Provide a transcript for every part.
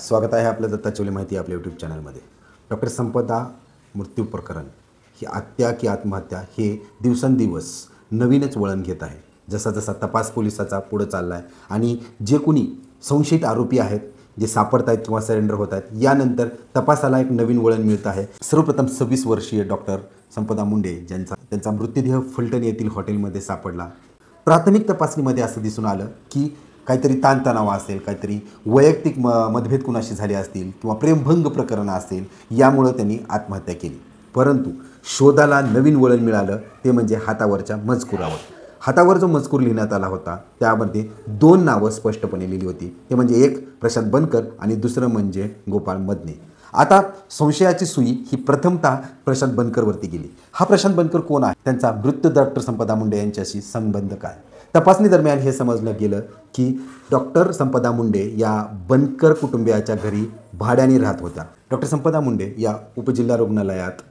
स्वागत आहे आपलं दत्ता चोले माहिती आपल्या यूट्यूब चॅनलमध्ये। डॉक्टर संपदा मृत्यू प्रकरण ही हत्या की आत्महत्या हे दिवसेंदिवस नवीनच वळण घेत आहे। जसा जसा तपास पोलिसाचा पुढे चालला आहे आणि जे कोणी संशयित आरोपी आहेत जे सापडत आहेत किंवा सरेंडर होत आहेत, यानंतर तपासाला एक नवीन वळण मिळत आहे। सर्वप्रथम 26 वर्षीय डॉक्टर संपदा मुंडे त्यांचा मृतदेह फलटण येथील हॉटेलमध्ये सापडला। प्राथमिक तपासणीमध्ये असं दिसून आलं की काहीतरी ताणतणाव असेल, काहीतरी वैयक्तिक मतभेद कुणाशी झाले असतील किंवा प्रेमभंग प्रकरण असेल, यामुळे त्यांनी आत्महत्या केली। परंतु शोधाला नवीन वळण मिळालं ते म्हणजे हातावरच्या मजकुरावर। हातावर जो मजकूर लिहिण्यात आला होता त्यामध्ये दोन नावं स्पष्टपणे लिहिली होती, ते म्हणजे एक प्रशांत बनकर आणि दुसरं म्हणजे गोपाळ मदने। आता संशयाची सुई ही प्रथमतः प्रशांत बनकरवरती गेली। हा प्रशांत बनकर कोण आहे, त्यांचा मृत डॉक्टर संपदा मुंडे यांच्याशी संबंध काय? तपासणी दरम्यान हे समजलं गेलं की डॉक्टर संपदा मुंडे या बनकर कुटुंबियाच्या घरी भाड्याने राहत होत्या। डॉक्टर संपदा मुंडे या उपजिल्हा रुग्णालयात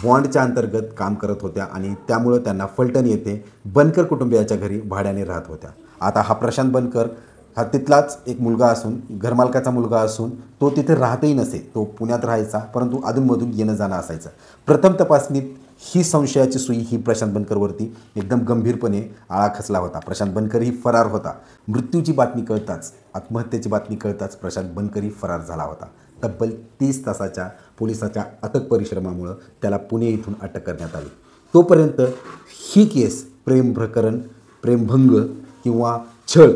बॉन्डच्या अंतर्गत काम करत होत्या आणि त्यामुळे त्यांना फलटण येथे बनकर कुटुंबियाच्या घरी भाड्याने राहत होत्या। आता हा प्रशांत बनकर हा तिथलाच एक मुलगा असून, घरमालकाचा मुलगा असून तो तिथे राहतही नसे, तो पुण्यात राहायचा, परंतु अधूनमधून येणं जाणं असायचं। प्रथम तपासणीत ही संशयाची सुई ही प्रशांत बनकरवरती एकदम गंभीरपणे आळा खचला होता। प्रशांत बनकर ही फरार होता। मृत्यूची बातमी कळताच, आत्महत्येची बातमी कळताच प्रशांत बनकर ही फरार झाला होता। तब्बल 30 तासाच्या पोलिसाच्या अथक परिश्रमामुळे त्याला पुणे इथून अटक करण्यात आली। तोपर्यंत ही केस प्रेम प्रकरण, प्रेमभंग किंवा छळ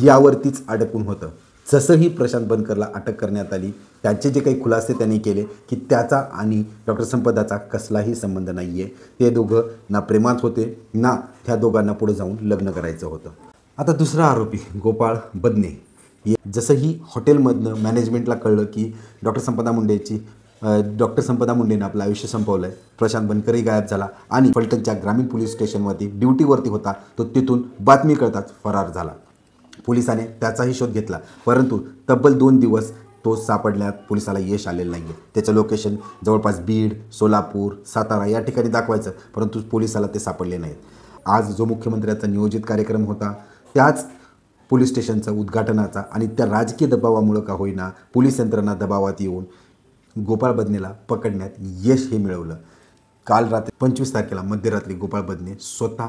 यावरतीच अडकून होतं। जसंही प्रशांत बनकरला अटक करण्यात आली, त्याचे जे काही खुलासे त्यांनी केले की त्याचा आणि डॉक्टर संपदाचा कसलाही संबंध नाही आहे, ते दोघं ना प्रेमात होते ना त्या दोघांना पुढे जाऊन लग्न करायचं होतं। आता दुसरा आरोपी गोपाळ बदने, जसंही हॉटेलमधनं मॅनेजमेंटला कळलं की डॉक्टर संपदा मुंडेनं आपलं आयुष्य संपवलं आहे, प्रशांत बनकरही गायब झाला आणि फलटणच्या ग्रामीण पोलीस स्टेशनवरती ड्युटीवरती होता, तो तिथून बातमी कळताच फरार झाला। पोलिसांनी त्याचाही शोध घेतला, परंतु तब्बल 2 दिवस तो सापडण्यात पोलिसाला यश आलेलं नाही आहे। त्याचं लोकेशन जवळपास बीड, सोलापूर, सातारा या ठिकाणी दाखवायचं, परंतु पोलिसाला ते सापडले नाहीत। आज जो मुख्यमंत्र्याचा नियोजित कार्यक्रम होता त्याच पोलीस स्टेशनचा उद्घाटनाचा आणि त्या राजकीय दबावामुळे का होईना पोलीस यंत्रणा दबावात येऊन गोपाळ बदनेला पकडण्यात यश हे मिळवलं। काल रात्री 25 तारखेला मध्यरात्री गोपाळ बदने स्वतः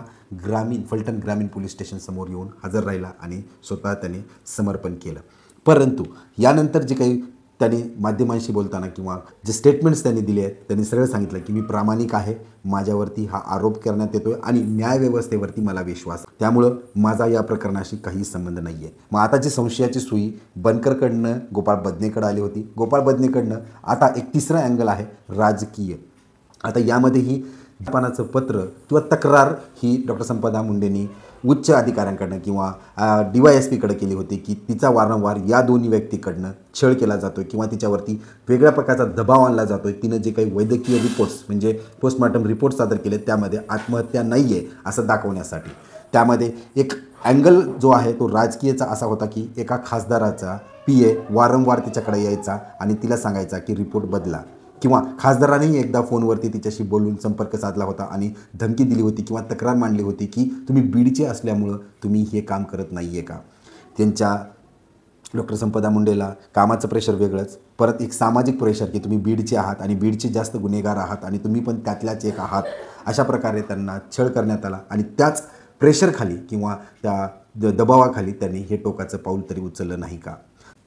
फलटण ग्रामीण पोलीस स्टेशन समोर येऊन हजर राहिला आणि स्वतः त्याने समर्पण केलं। परंतु यानंतर जे काही त्यांनी माध्यमांशी बोलताना किंवा जे स्टेटमेंट्स त्यांनी दिले आहेत, त्यांनी सरळ सांगितलं की मी प्रामाणिक आहे, माझ्यावरती हा आरोप करण्यात येतोय आणि न्यायव्यवस्थेवरती मला विश्वास, त्यामुळं माझा या प्रकरणाशी काही संबंध नाही आहे। मग आता जी संशयाची सुई बनकरकडनं गोपाळ बदनेकडे आली होती, गोपाळ बदनेकडनं आता एक तिसरा अँगल आहे राजकीय। आता यामध्येही पानाचं पत्र किंवा तक्रार ही डॉक्टर संपदा मुंडेंनी उच्च अधिकाऱ्यांकडनं किंवा DYSPकडे केली होती की तिचा वारंवार या दोन्ही व्यक्तीकडनं छळ केला जातोय किंवा तिच्यावरती वेगळ्या प्रकारचा दबाव आणला जातोय। तिनं जे काही वैद्यकीय रिपोर्ट्स म्हणजे पोस्टमॉर्टम रिपोर्ट सादर केले त्यामध्ये आत्महत्या नाही आहे असं दाखवण्यासाठी। त्यामध्ये एक अँगल जो आहे तो राजकीयचा असा होता की एका खासदाराचा PA वारंवार तिच्याकडे यायचा आणि तिला सांगायचा की रिपोर्ट बदला, किंवा खासदारानेही एकदा फोनवरती तिच्याशी बोलून संपर्क साधला होता आणि धमकी दिली होती किंवा तक्रार मांडली होती की तुम्ही बीडचे असल्यामुळं तुम्ही हे काम करत नाही आहे का। त्यांच्या डॉक्टर संपदा मुंडेला कामाचं प्रेशर वेगळंच, परत एक सामाजिक प्रेशर की तुम्ही बीडचे आहात आणि बीडचे जास्त गुन्हेगार आहात आणि तुम्ही पण त्यातल्याच एक आहात, अशा प्रकारे त्यांना छळ करण्यात आला आणि त्याच प्रेशरखाली किंवा त्या दबावाखाली त्यांनी हे टोकाचं पाऊल तरी उचललं नाही का।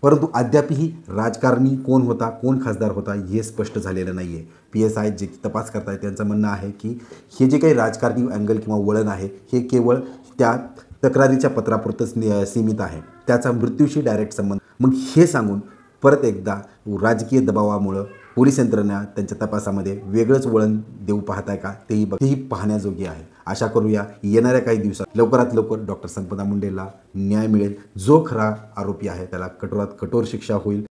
परंतु अद्यापही राजकारणी कोण होता, कोण खासदार होता हे स्पष्ट झालेलं नाही आहे। PSI जे तपास करतायत त्यांचं म्हणणं आहे की हे जे काही राजकारणी अँगल किंवा वळण आहे हे केवळ त्या तक्रारीच्या पत्रापुरतंच सीमित आहे, त्याचा मृत्यूशी डायरेक्ट संबंध। मग हे सांगून परत एकदा राजकीय दबावामुळं पोलीस यंत्रणा त्यांच्या तपासामध्ये वेगळंच वळण देऊ पाहत आहे का, तेही पाहण्याजोगी आहे। आशा करूया येणाऱ्या काही दिवसात लवकरात लवकर डॉक्टर संपदा मुंडेला न्याय मिळेल, जो खरा आरोपी आहे त्याला कठोरात कठोर शिक्षा होईल।